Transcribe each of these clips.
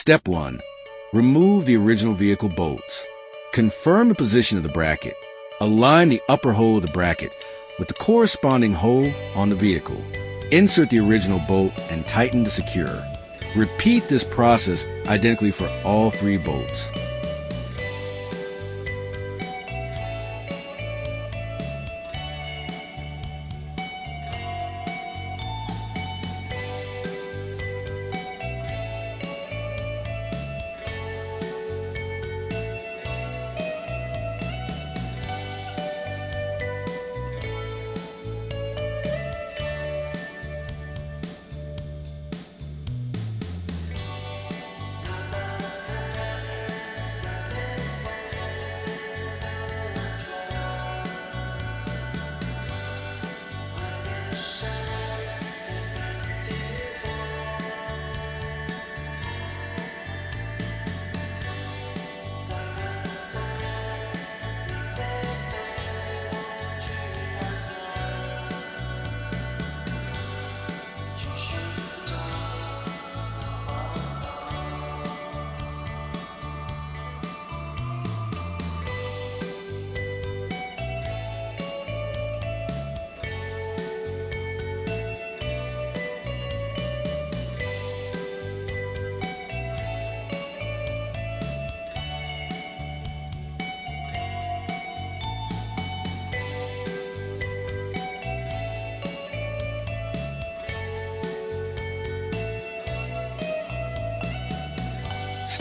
Step 1. Remove the original vehicle bolts. Confirm the position of the bracket. Align the upper hole of the bracket with the corresponding hole on the vehicle. Insert the original bolt and tighten to secure. Repeat this process identically for all 3 bolts.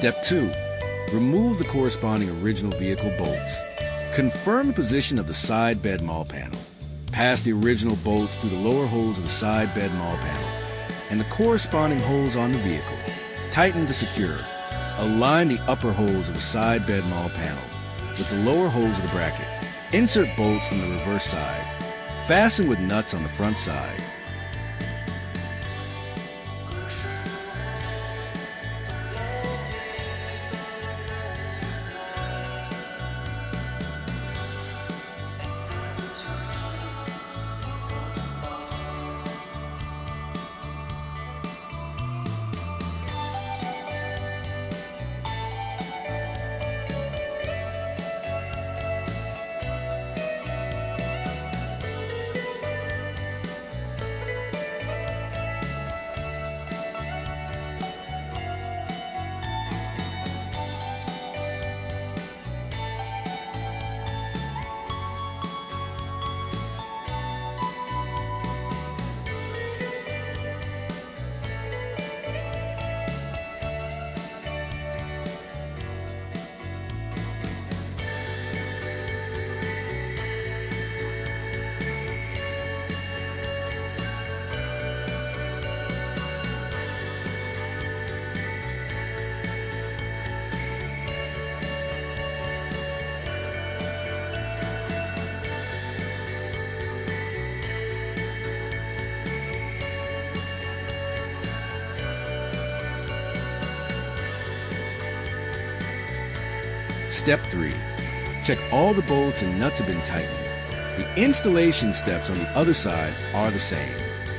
Step 2. Remove the corresponding original vehicle bolts. Confirm the position of the side bed maul panel. Pass the original bolts through the lower holes of the side bed maul panel and the corresponding holes on the vehicle. Tighten to secure. Align the upper holes of the side bed maul panel with the lower holes of the bracket. Insert bolts from the reverse side. Fasten with nuts on the front side. Step 3. Check all the bolts and nuts have been tightened. The installation steps on the other side are the same.